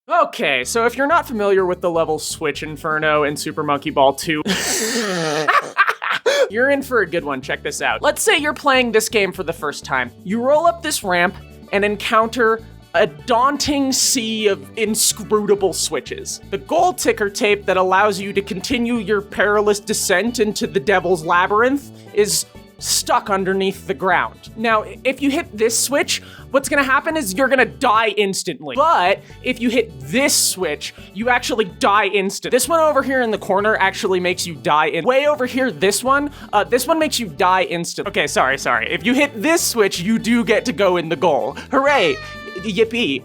Okay, so if you're not familiar with the level Switch Inferno in Super Monkey Ball 2, you're in for a good one. Check this out. Let's say you're playing this game for the first time. You roll up this ramp and encounter a daunting sea of inscrutable switches. The gold ticker tape that allows you to continue your perilous descent into the Devil's Labyrinth is stuck underneath the ground. Now, if you hit this switch, what's gonna happen is you're gonna die instantly. But if you hit this switch, you actually die instant. This one over here in the corner actually makes you die way over here, this one makes you die instant. Okay, sorry. If you hit this switch, you do get to go in the goal. Hooray, yippee.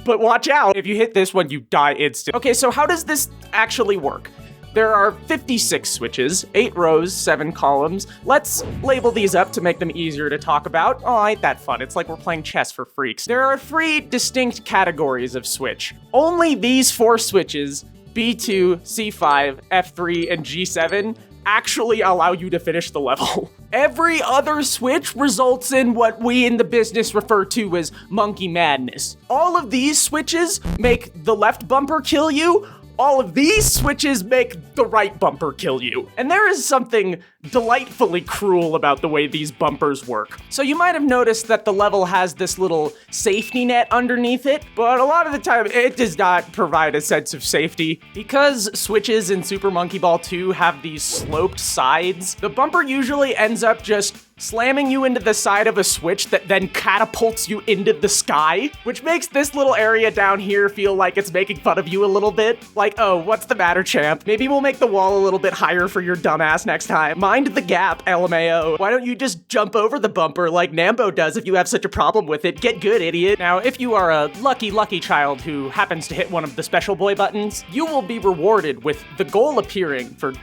But watch out, if you hit this one, you die instant. Okay, so how does this actually work? There are 56 switches, 8 rows, 7 columns. Let's label these up to make them easier to talk about. Oh, ain't that fun? It's like we're playing chess for freaks. There are 3 distinct categories of switch. Only these 4 switches, B2, C5, F3, and G7, actually allow you to finish the level. Every other switch results in what we in the business refer to as monkey madness. All of these switches make the left bumper kill you. All of these switches make the right bumper kill you. And there is something delightfully cruel about the way these bumpers work. So you might have noticed that the level has this little safety net underneath it, but a lot of the time it does not provide a sense of safety. Because switches in Super Monkey Ball 2 have these sloped sides, the bumper usually ends up just slamming you into the side of a switch that then catapults you into the sky, which makes this little area down here feel like it's making fun of you a little bit. Like, oh, what's the matter, champ? Maybe we'll make the wall a little bit higher for your dumbass next time. Mind the gap, LMAO. Why don't you just jump over the bumper like Nambo does if you have such a problem with it? Get good, idiot. Now, if you are a lucky child who happens to hit one of the special boy buttons, you will be rewarded with the goal appearing for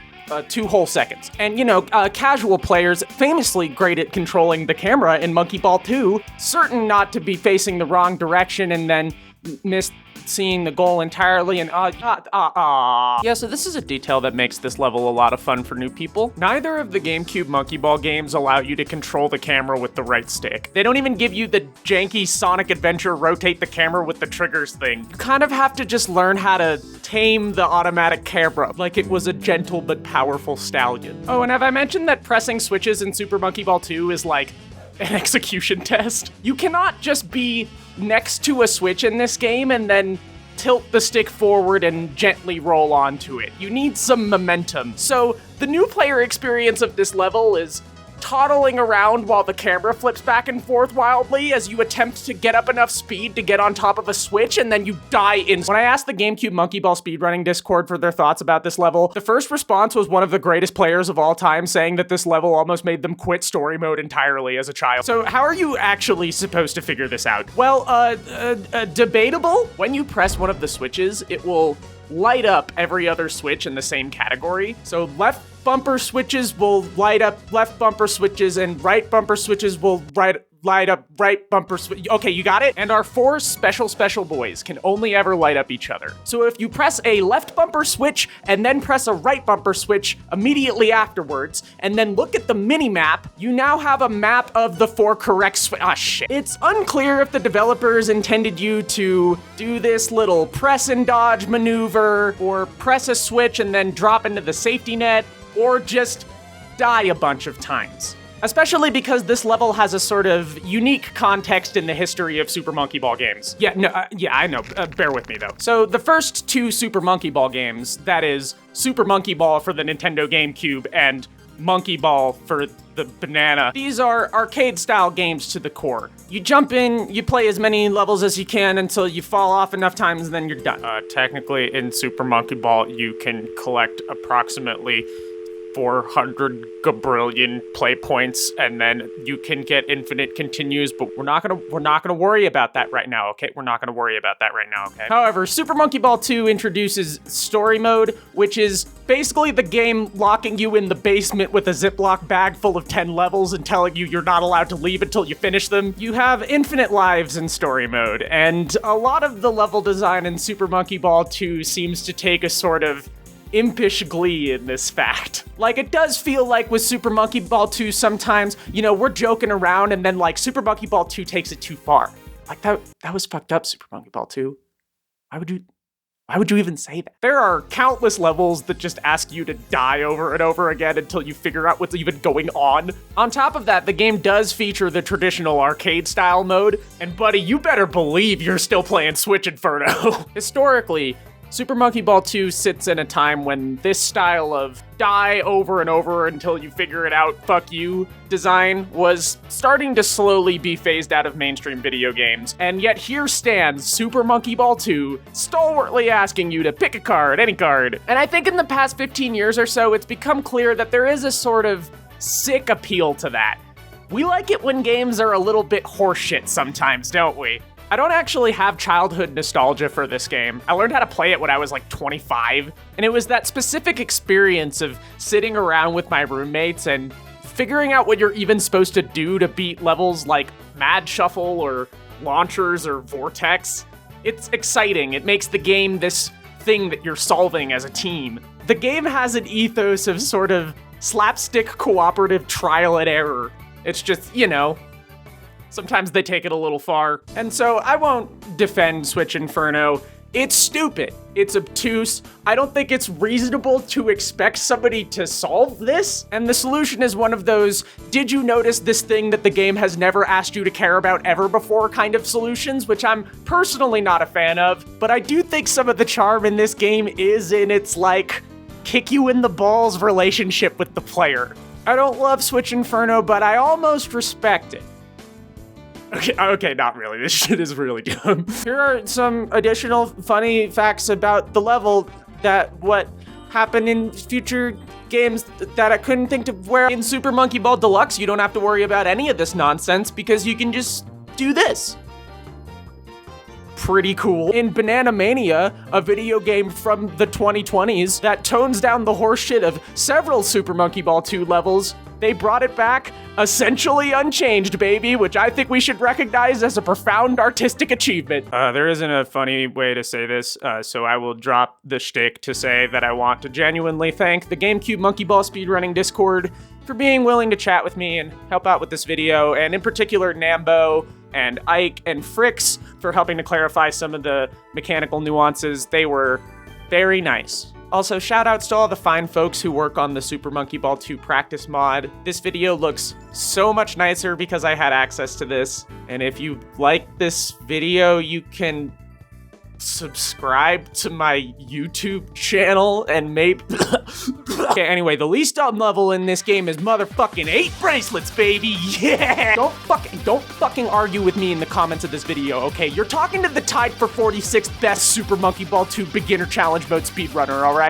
2 whole seconds. And you know, casual players, famously great at controlling the camera in Monkey Ball 2, certain not to be facing the wrong direction and then miss seeing the goal entirely and Yeah, so this is a detail that makes this level a lot of fun for new people. Neither of the GameCube Monkey Ball games allow you to control the camera with the right stick. They don't even give you the janky Sonic Adventure rotate the camera with the triggers thing. You kind of have to just learn how to tame the automatic camera like it was a gentle but powerful stallion. Oh, and have I mentioned that pressing switches in Super Monkey Ball 2 is like an execution test? You cannot just be next to a switch in this game and then tilt the stick forward and gently roll onto it. You need some momentum. So the new player experience of this level is toddling around while the camera flips back and forth wildly as you attempt to get up enough speed to get on top of a switch, and then you die When I asked the GameCube Monkey Ball speedrunning Discord for their thoughts about this level, the first response was one of the greatest players of all time saying that this level almost made them quit story mode entirely as a child. So how are you actually supposed to figure this out? Well, debatable. When you press one of the switches, it will light up every other switch in the same category. So left bumper switches will light up left bumper switches, and right bumper switches will light up right bumper switch. Okay, you got it? And our 4 special boys can only ever light up each other. So if you press a left bumper switch and then press a right bumper switch immediately afterwards, and then look at the mini map, you now have a map of the 4 correct shit. It's unclear if the developers intended you to do this little press and dodge maneuver, or press a switch and then drop into the safety net, or just die a bunch of times. Especially because this level has a sort of unique context in the history of Super Monkey Ball games. I know. Bear with me, though. So the first 2 Super Monkey Ball games, that is, Super Monkey Ball for the Nintendo GameCube and Monkey Ball for the banana, these are arcade-style games to the core. You jump in, you play as many levels as you can until you fall off enough times, and then you're done. Technically, in Super Monkey Ball, you can collect approximately 400 gabrillion play points, and then you can get infinite continues, but we're not gonna worry about that right now, okay? We're not gonna worry about that right now, okay? However, Super Monkey Ball 2 introduces story mode, which is basically the game locking you in the basement with a Ziploc bag full of 10 levels and telling you you're not allowed to leave until you finish them. You have infinite lives in story mode, and a lot of the level design in Super Monkey Ball 2 seems to take a sort of impish glee in this fact. Like, it does feel like with Super Monkey Ball 2 sometimes, you know, we're joking around and then like Super Monkey Ball 2 takes it too far. Like that was fucked up, Super Monkey Ball 2. Why would you even say that? There are countless levels that just ask you to die over and over again until you figure out what's even going on. On top of that, the game does feature the traditional arcade-style mode, and buddy, you better believe you're still playing Switch Inferno. Historically, Super Monkey Ball 2 sits in a time when this style of die over and over until you figure it out, fuck you design was starting to slowly be phased out of mainstream video games. And yet here stands Super Monkey Ball 2, stalwartly asking you to pick a card, any card. And I think in the past 15 years or so, it's become clear that there is a sort of sick appeal to that. We like it when games are a little bit horseshit sometimes, don't we? I don't actually have childhood nostalgia for this game. I learned how to play it when I was like 25, and it was that specific experience of sitting around with my roommates and figuring out what you're even supposed to do to beat levels like Mad Shuffle or Launchers or Vortex. It's exciting. It makes the game this thing that you're solving as a team. The game has an ethos of sort of slapstick cooperative trial and error. It's just, you know, sometimes they take it a little far. And so I won't defend Switch Inferno. It's stupid. It's obtuse. I don't think it's reasonable to expect somebody to solve this. And the solution is one of those, did you notice this thing that the game has never asked you to care about ever before kind of solutions, which I'm personally not a fan of. But I do think some of the charm in this game is in its, like, kick you in the balls relationship with the player. I don't love Switch Inferno, but I almost respect it. Okay, not really. This shit is really dumb. Here are some additional funny facts about the level that what happened in future games that I couldn't think of. Where in Super Monkey Ball Deluxe, you don't have to worry about any of this nonsense because you can just do this. Pretty cool. In Banana Mania, a video game from the 2020s that tones down the horseshit of several Super Monkey Ball 2 levels, they brought it back essentially unchanged, baby, which I think we should recognize as a profound artistic achievement. There isn't a funny way to say this, so I will drop the shtick to say that I want to genuinely thank the GameCube Monkey Ball Speedrunning Discord for being willing to chat with me and help out with this video, and in particular Nambo and Ike and Fricks for helping to clarify some of the mechanical nuances. They were very nice. Also, shoutouts to all the fine folks who work on the Super Monkey Ball 2 practice mod. This video looks so much nicer because I had access to this. And if you like this video, you can subscribe to my YouTube channel and maybe... Okay, anyway, the least dumb level in this game is motherfucking 8 bracelets, baby! Yeah! Don't fucking argue with me in the comments of this video, okay? You're talking to the tied for 46th best Super Monkey Ball 2 beginner challenge mode speedrunner, alright?